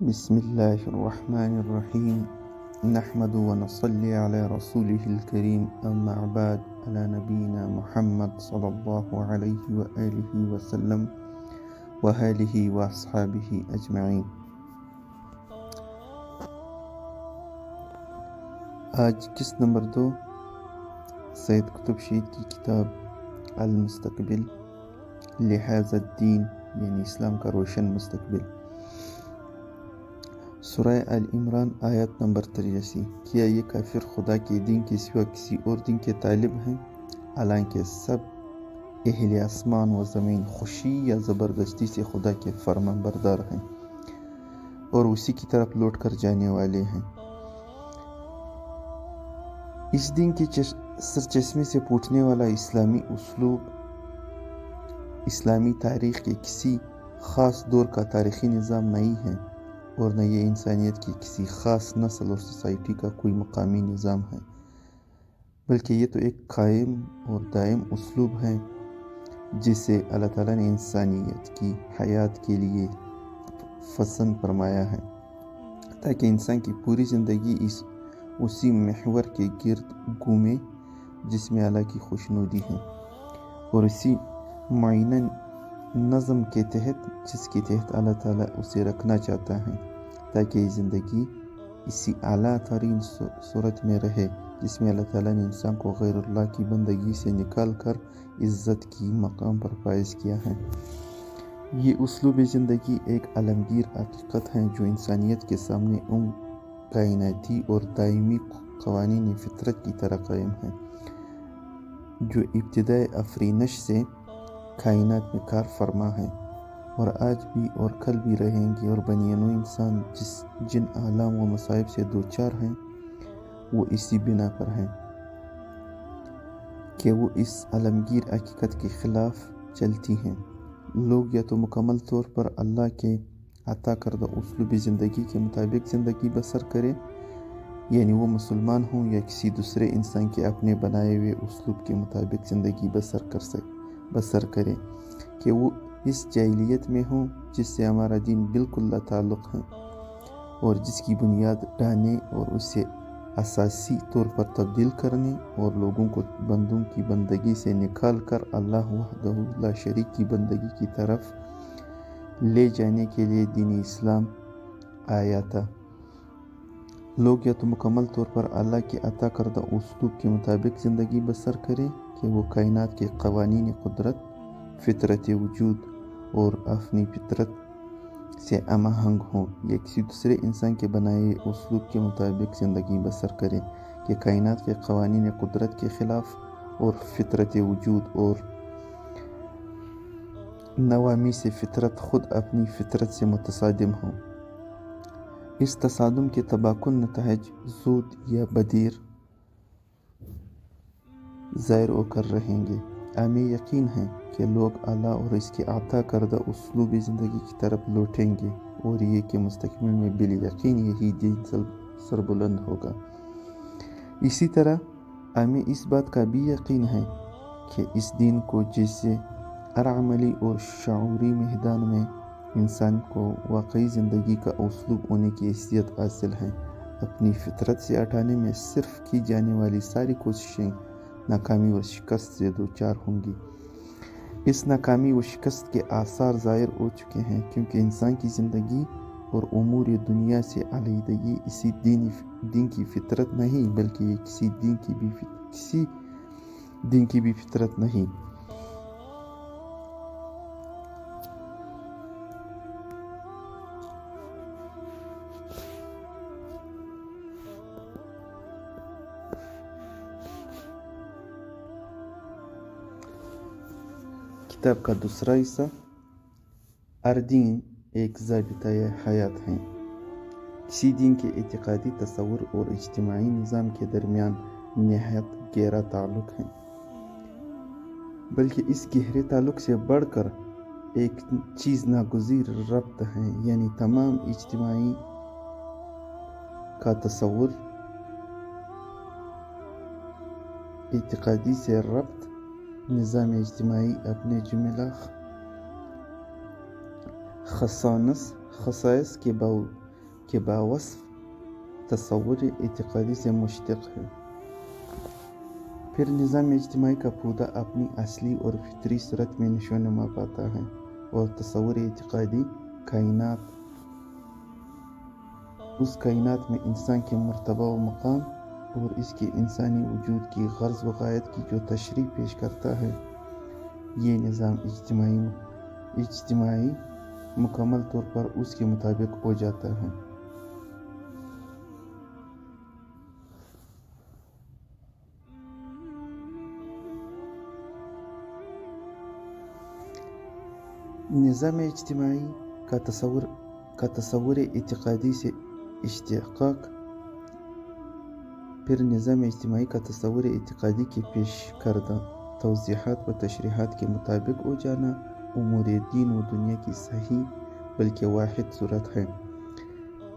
بسم الله الرحمن الرحيم نحمد ونصلي على رسوله الكريم أما بعد على نبينا محمد صلى الله عليه وآله وسلم وآله وأصحابه أجمعين. آج قسط نمبر 2 سید قطب شہید کی کتاب المستقبل لہذا الدین یعنی اسلام کا روشن مستقبل. سورہ آل عمران آیت نمبر 83. کیا یہ کافر خدا کے دین کے سوا کسی اور دین کے طالب ہیں حالانکہ سب اہل آسمان و زمین خوشی یا زبردستی سے خدا کے فرمان بردار ہیں اور اسی کی طرف لوٹ کر جانے والے ہیں. اس دین کے سرچشمے سے پوچھنے والا اسلامی اسلوب اسلامی تاریخ کے کسی خاص دور کا تاریخی نظام نہیں ہے اور نہ یہ انسانیت کی کسی خاص نسل اور سوسائٹی کا کوئی مقامی نظام ہے، بلکہ یہ تو ایک قائم اور دائم اسلوب ہے جسے اللہ تعالیٰ نے انسانیت کی حیات کے لیے پسند فرمایا ہے تاکہ انسان کی پوری زندگی اسی محور کے گرد گھومے جس میں اللہ کی خوشنودی ہے، اور اسی معینہ نظم کے تحت جس کے تحت اللہ تعالیٰ اسے رکھنا چاہتا ہے تاکہ یہ زندگی اسی اعلیٰ ترین صورت میں رہے جس میں اللہ تعالیٰ نے انسان کو غیر اللہ کی بندگی سے نکال کر عزت کی مقام پر فائز کیا ہے. یہ اسلوب زندگی ایک عالمگیر حقیقت ہے جو انسانیت کے سامنے ان کائناتی اور دائمی قوانین فطرت کی طرح قائم ہے جو ابتدائے افرینش سے کائنات میں کار فرما ہے اور آج بھی اور کل بھی رہیں گے، اور بنی نوع انسان جن آلام و مصائب سے دوچار ہیں وہ اسی بنا پر ہیں کہ وہ اس عالمگیر حقیقت کے خلاف چلتی ہیں. لوگ یا تو مکمل طور پر اللہ کے عطا کردہ اسلوب زندگی کے مطابق زندگی بسر کریں، یعنی وہ مسلمان ہوں، یا کسی دوسرے انسان کے اپنے بنائے ہوئے اسلوب کے مطابق زندگی بسر کریں کہ وہ اس جاہلیت میں ہوں جس سے ہمارا دین بالکل لا تعلق ہے اور جس کی بنیاد ڈھانے اور اسے اساسی طور پر تبدیل کرنے اور لوگوں کو بندوں کی بندگی سے نکال کر اللہ وحدہ لا شریک کی بندگی کی طرف لے جانے کے لیے دین اسلام آیا تھا. لوگ یا تو مکمل طور پر اللہ کے عطا کردہ اسلوب کے مطابق زندگی بسر کریں کہ وہ کائنات کے قوانین قدرت، فطرت وجود اور اپنی فطرت سے ہم آہنگ ہوں، یا کسی دوسرے انسان کے بنائے اسلوب کے مطابق زندگی بسر کریں کہ کائنات کے قوانین قدرت کے خلاف اور فطرت وجود اور نوامی سے فطرت خود اپنی فطرت سے متصادم ہوں. اس تصادم کے تباکن نتائج زود یا بدیر ظاہر ہو کر رہیں گے. ہمیں یقین ہے کہ لوگ اللہ اور اس کے عطا کردہ اسلوب زندگی کی طرف لوٹیں گے اور یہ کہ مستقبل میں بالیقین یہی دین سربلند ہوگا. اسی طرح ہمیں اس بات کا بھی یقین ہے کہ اس دین کو جیسے ہر عملی اور شعوری میدان میں انسان کو واقعی زندگی کا اسلوب ہونے کی حیثیت حاصل ہے، اپنی فطرت سے ہٹانے میں صرف کی جانے والی ساری کوششیں ناکامی اور شکست سے دوچار ہوں گی. اس ناکامی و شکست کے آثار ظاہر ہو چکے ہیں کیونکہ انسان کی زندگی اور امور دنیا سے علیحدگی اسی دین کی فطرت نہیں، بلکہ یہ کسی دین کی بھی فطرت نہیں. کتاب کا دوسرا حصہ. ہر دین ایک ضابطۂ حیات ہے. کسی دین کے اعتقادی تصور اور اجتماعی نظام کے درمیان نہایت گہرا تعلق ہے، بلکہ اس گہرے تعلق سے بڑھ کر ایک چیز ناگزیر ربط ہے، یعنی تمام اجتماعی کا تصور اعتقادی سے ربط. نظام اجتماعی اپنے جملہ خصائص کے کے باوصف تصور اعتقادی سے مشتق ہے۔ پھر نظام اجتماعی کا پودا اپنی اصلی اور فطری صورت میں نشو و نما پاتا ہے، اور تصور اعتقادی اس کائنات میں انسان کے مرتبہ و مقام اور اس کے انسانی وجود کی غرض و غایت کی جو تشریح پیش کرتا ہے، یہ نظام اجتماعی مکمل طور پر اس کے مطابق ہو جاتا ہے۔ نظام اجتماعی کا تصور اعتقادی سے اشتقاق۔ پھر نظام اجتماعی کا تصور اعتقادی کے پیش کردہ توضیحات و تشریحات کے مطابق ہو جانا امور دین و دنیا کی صحیح بلکہ واحد صورت ہے۔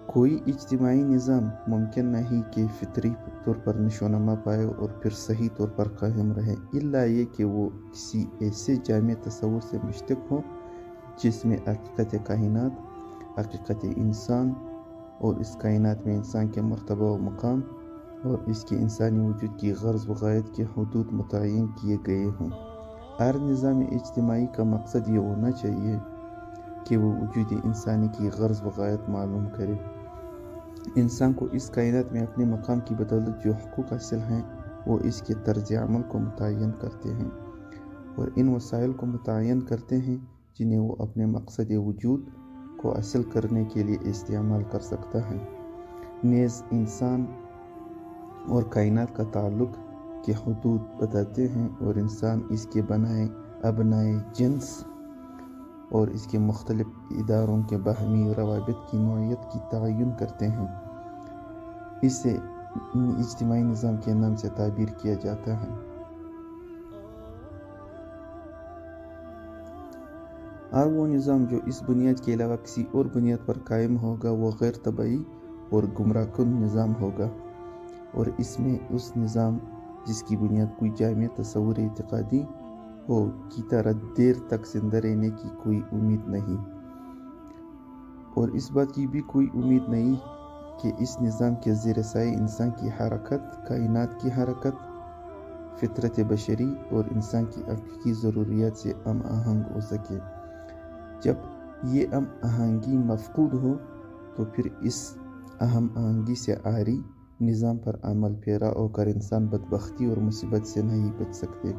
کوئی اجتماعی نظام ممکن نہیں کہ فطری طور پر نشو و نما پائے اور پھر صحیح طور پر قائم رہے، الا یہ کہ وہ کسی ایسے جامع تصور سے مشتق ہو جس میں حقیقت کائنات، حقیقت انسان اور اس کائنات میں انسان کے مرتبہ و مقام اور اس کے انسانی وجود کی غرض و غایت کے حدود متعین کیے گئے ہوں۔ ہر نظام اجتماعی کا مقصد یہ ہونا چاہیے کہ وہ وجود انسانی کی غرض و غایت معلوم کرے، انسان کو اس کائنات میں اپنے مقام کی بدولت جو حقوق حاصل ہیں وہ اس کے طرز عمل کو متعین کرتے ہیں، اور ان وسائل کو متعین کرتے ہیں جنہیں وہ اپنے مقصد وجود کو حاصل کرنے کے لیے استعمال کر سکتا ہے۔ نیز انسان اور کائنات کا تعلق کے حدود بتاتے ہیں، اور انسان اس کے بنائے ابنائے جنس اور اس کے مختلف اداروں کے باہمی روابط کی نوعیت کی تعین کرتے ہیں۔ اسے اجتماعی نظام کے نام سے تعبیر کیا جاتا ہے۔ اور وہ نظام جو اس بنیاد کے علاوہ کسی اور بنیاد پر قائم ہوگا وہ غیر طبعی اور گمراہ کن نظام ہوگا، اور اس میں اس نظام جس کی بنیاد کوئی جامع تصور اعتقادی ہو کی طرح دیر تک زندہ رہنے کی کوئی امید نہیں، اور اس بات کی بھی کوئی امید نہیں کہ اس نظام کے زیر سائے انسان کی حرکت، کائنات کی حرکت، فطرت بشری اور انسان کی حقیقی ضروریات سے ہم آہنگ ہو سکے۔ جب یہ ہم آہنگی مفقود ہو تو پھر اس ہم آہنگی سے عاری نظام پر عمل پیرا ہو کر انسان بدبختی اور مصیبت سے نہیں بچ سکتے،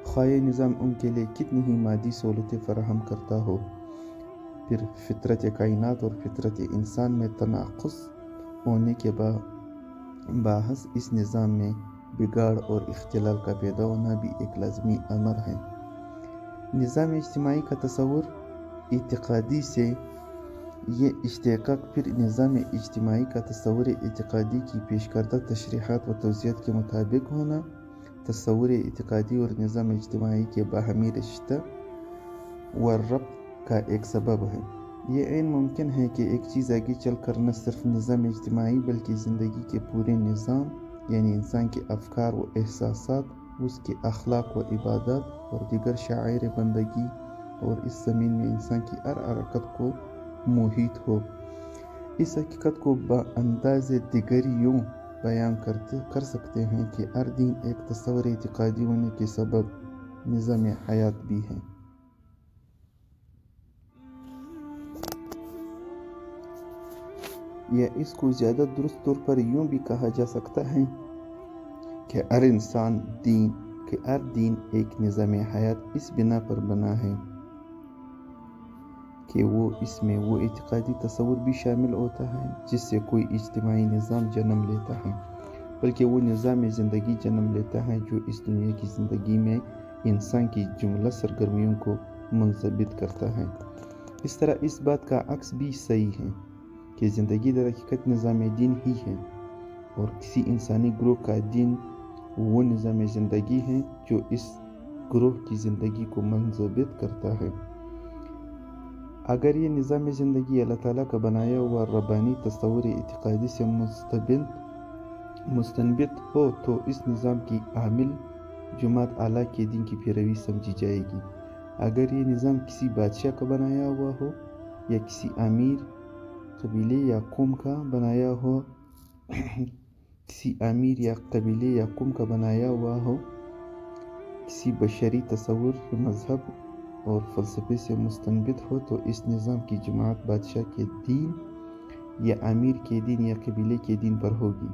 خواہ یہ نظام ان کے لیے کتنی ہی مادی سہولتیں فراہم کرتا ہو۔ پھر فطرت کائنات اور فطرت انسان میں تناقض ہونے کے باعث اس نظام میں بگاڑ اور اختلال کا پیدا ہونا بھی ایک لازمی امر ہے۔ نظام اجتماعی کا تصور اعتقادی سے یہ اشتقاق پھر نظام اجتماعی کا تصور اعتقادی کی پیش کردہ تشریحات و توضیحات کے مطابق ہونا تصور اعتقادی اور نظام اجتماعی کے باہمی رشتہ و ربط کا ایک سبب ہے۔ یہ عین ممکن ہے کہ ایک چیز آگے چل کر نہ صرف نظام اجتماعی بلکہ زندگی کے پورے نظام، یعنی انسان کے افکار و احساسات، اس کے اخلاق و عبادات اور دیگر شعائر بندگی اور اس زمین میں انسان کی ہر حرکت کو محیط ہو۔ اس حقیقت کو بانداز دیگر یوں بیان کر سکتے ہیں کہ ہر دین ایک تصور اعتقادی ہونے کے سبب نظام حیات بھی ہے۔ یا اس کو زیادہ درست طور پر یوں بھی کہا جا سکتا ہے کہ ہر دین ایک نظام حیات اس بنا پر بنا ہے کہ اس میں وہ اعتقادی تصور بھی شامل ہوتا ہے جس سے کوئی اجتماعی نظام جنم لیتا ہے، بلکہ وہ نظام زندگی جنم لیتا ہے جو اس دنیا کی زندگی میں انسان کی جملہ سرگرمیوں کو منضبط کرتا ہے۔ اس طرح اس بات کا عکس بھی صحیح ہے کہ زندگی در حقیقت نظام دین ہی ہے، اور کسی انسانی گروہ کا دین وہ نظام زندگی ہے جو اس گروہ کی زندگی کو منضبط کرتا ہے۔ اگر یہ نظام زندگی اللہ تعالیٰ کا بنایا ہوا ربانی تصور اعتقادی سے مستنبط ہو تو اس نظام کی حامل جماعت اللہ کے دین کی پیروی سمجھی جائے گی۔ اگر یہ نظام کسی بادشاہ کا بنایا ہوا ہو یا کسی امیر قبیلے یا قوم کا بنایا ہو کسی امیر یا قبیلے یا قوم کا بنایا ہوا ہو، کسی بشری تصور، مذہب اور فلسفے سے مستنبط ہو، تو اس نظام کی جماعت بادشاہ کے دین یا امیر کے دین یا قبیلے کے دین پر ہوگی،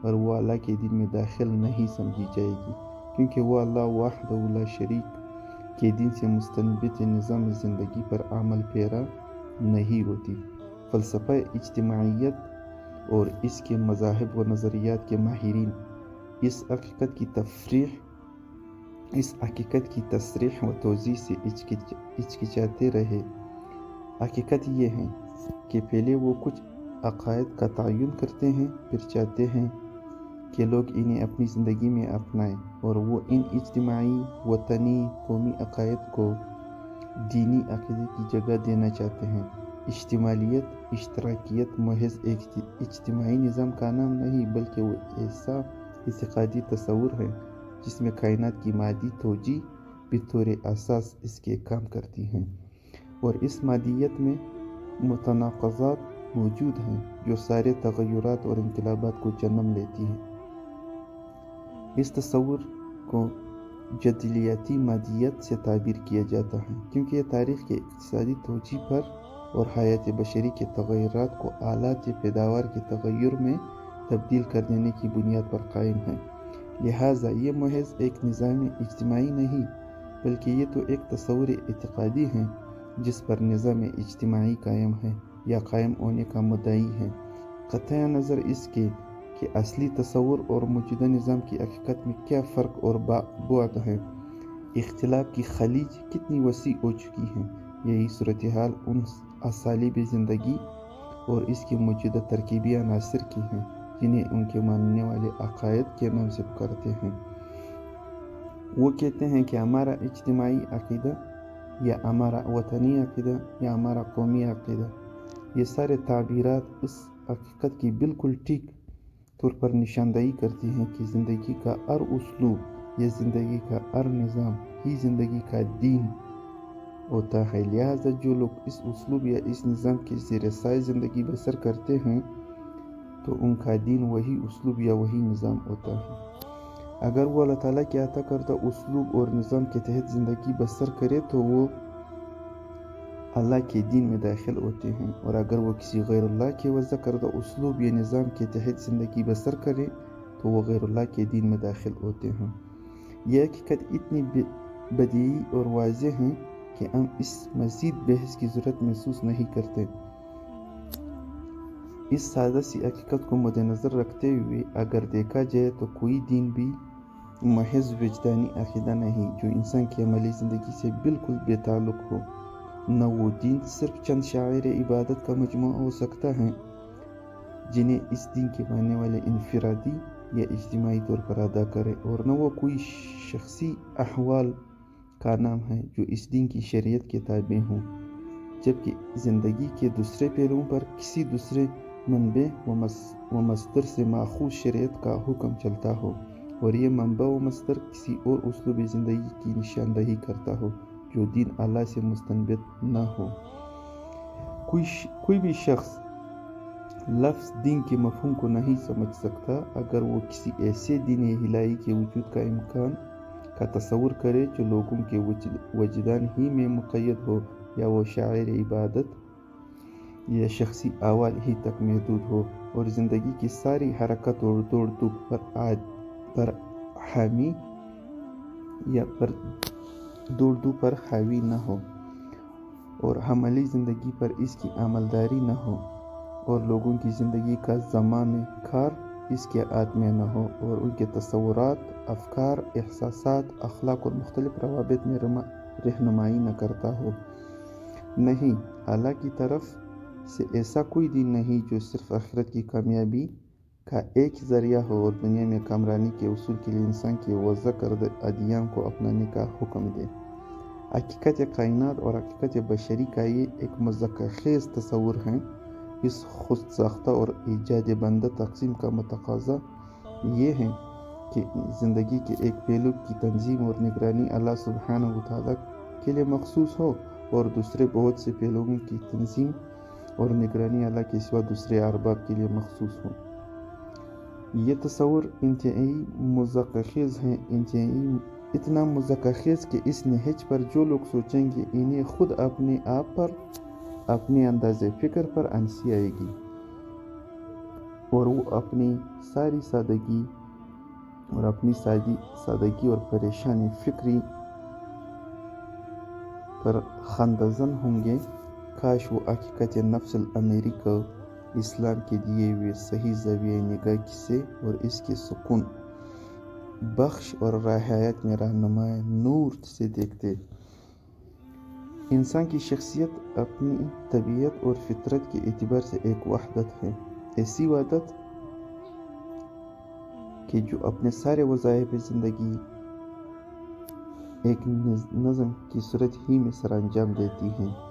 اور وہ اللہ کے دین میں داخل نہیں سمجھی جائے گی، کیونکہ وہ اللہ وحدہ لا شریک کے دین سے مستنبط نظام زندگی پر عمل پیرا نہیں ہوتی۔ فلسفہ اجتماعیت اور اس کے مذاہب و نظریات کے ماہرین اس حقیقت کی تصریح و توضیح سے ہچکچاتے رہے۔ حقیقت یہ ہے کہ پہلے وہ کچھ عقائد کا تعین کرتے ہیں، پھر چاہتے ہیں کہ لوگ انہیں اپنی زندگی میں اپنائیں، اور وہ ان اجتماعی، وطنی، قومی عقائد کو دینی عقیدے کی جگہ دینا چاہتے ہیں۔ اشتمالیت، اشتراکیت محض ایک اجتماعی نظام کا نام نہیں، بلکہ وہ ایسا اعتقادی تصور ہے جس میں کائنات کی مادی توجیہ بطور اساس اس کے کام کرتی ہے، اور اس مادیت میں متناقضات موجود ہیں جو سارے تغیرات اور انقلابات کو جنم لیتی ہیں۔ اس تصور کو جدلیاتی مادیت سے تعبیر کیا جاتا ہے، کیونکہ یہ تاریخ کے اقتصادی توجیہ پر اور حیات بشری کے تغیرات کو آلات پیداوار کے تغیر میں تبدیل کر دینے کی بنیاد پر قائم ہے۔ لہٰذا یہ محض ایک نظام اجتماعی نہیں، بلکہ یہ تو ایک تصور اعتقادی ہے جس پر نظام اجتماعی قائم ہے یا قائم ہونے کا مدعی ہے، قطع نظر اس کے کہ اصلی تصور اور موجودہ نظام کی حقیقت میں کیا فرق اور بعد ہے۔ اختلاف کی خلیج کتنی وسیع ہو چکی ہے۔ یہی صورتحال ان اسالیب زندگی اور اس کے موجودہ ترکیبی عناصر کی ہے جنہیں ان کے ماننے والے عقائد کے نام سے پکارتے ہیں۔ وہ کہتے ہیں کہ ہمارا اجتماعی عقیدہ، یا ہمارا وطنی عقیدہ، یا ہمارا قومی عقیدہ۔ یہ سارے تعبیرات اس حقیقت کی بالکل ٹھیک طور پر نشاندہی کرتی ہیں کہ زندگی کا ہر اسلوب یا زندگی کا ہر نظام ہی زندگی کا دین ہوتا ہے۔ لہٰذا جو لوگ اس اسلوب یا اس نظام کے زیر سایہ زندگی بسر کرتے ہیں تو ان کا دین وہی اسلوب یا وہی نظام ہوتا ہے۔ اگر وہ اللہ تعالیٰ کے عطا کردہ اسلوب اور نظام کے تحت زندگی بسر کرے تو وہ اللہ کے دین میں داخل ہوتے ہیں، اور اگر وہ کسی غیر اللہ کے وضع کردہ اسلوب یا نظام کے تحت زندگی بسر کرے تو وہ غیر اللہ کے دین میں داخل ہوتے ہیں۔ یہ حقیقت اتنی بدیہی اور واضح ہے کہ ہم اس مزید بحث کی ضرورت محسوس نہیں کرتے۔ اس سادہ سی حقیقت کو مد نظر رکھتے ہوئے اگر دیکھا جائے تو کوئی دین بھی محض وجدانی عقیدہ نہیں جو انسان کی عملی زندگی سے بالکل بے تعلق ہو۔ نہ وہ دین صرف چند شعائر عبادت کا مجموعہ ہو سکتا ہے جنہیں اس دین کے ماننے والے انفرادی یا اجتماعی طور پر ادا کرے، اور نہ وہ کوئی شخصی احوال کا نام ہے جو اس دین کی شریعت کے تابع ہوں، جبکہ زندگی کے دوسرے پہلوؤں پر کسی دوسرے منبع و مصدر سے ماخوذ شریعت کا حکم چلتا ہو، اور یہ منبع و مصدر کسی اور اسلوب زندگی کی نشاندہی کرتا ہو جو دین اللہ سے مستنبط نہ ہو۔ کوئی بھی شخص لفظ دین کے مفہوم کو نہیں سمجھ سکتا اگر وہ کسی ایسے دین الہی کے وجود کا امکان کا تصور کرے جو لوگوں کے وجدان ہی میں مقید ہو، یا وہ شعائر عبادت یا شخصی اعمال ہی تک محدود ہو، اور زندگی کی ساری حرکت اور دوڑ دھوپ پر حاوی نہ ہو، اور عملی زندگی پر اس کی عملداری نہ ہو، اور لوگوں کی زندگی کا زمام کار اس کے ہاتھ میں نہ ہو، اور ان کے تصورات، افکار، احساسات، اخلاق اور مختلف روابط میں رہنمائی نہ کرتا ہو۔ نہیں، اللہ کی طرف سے ایسا کوئی دین نہیں جو صرف آخرت کی کامیابی کا ایک ذریعہ ہو اور دنیا میں کامرانی کے حصول کے لیے انسان کے وضع کردہ ادیان کو اپنانے کا حکم دے۔ حقیقت کائنات اور حقیقت بشری کا یہ ایک مذاق خیز تصور ہے۔ اس خود ساختہ اور ایجاد بندہ تقسیم کا متقاضا یہ ہے کہ زندگی کے ایک پہلو کی تنظیم اور نگرانی اللہ سبحانہ وتعالیٰ کے لیے مخصوص ہو، اور دوسرے بہت سے پہلوؤں کی تنظیم اور نگرانی اللہ کے سوا دوسرے ارباب کے لیے مخصوص ہو۔ یہ تصور انتہائی مضحکخیز ہے، اتنا مضحکخیز کہ اس نہج پر جو لوگ سوچیں گے انہیں خود اپنے آپ پر، اپنے انداز فکر پر انسی آئے گی، اور وہ اپنی ساری سادگی اور پریشانی فکری پر خندزن ہوں گے۔ کاش وہ حقیقت نفس الامری کو اسلام کے دیے ہوئے صحیح زاویہ نگاہ سے اور اس کے سکون بخش اور حیات میں رہنما نور سے دیکھتے۔ انسان کی شخصیت اپنی طبیعت اور فطرت کے اعتبار سے ایک وحدت ہے، ایسی وحدت کہ جو اپنے سارے وظائف زندگی ایک نظم کی صورت ہی میں سر انجام دیتی ہے۔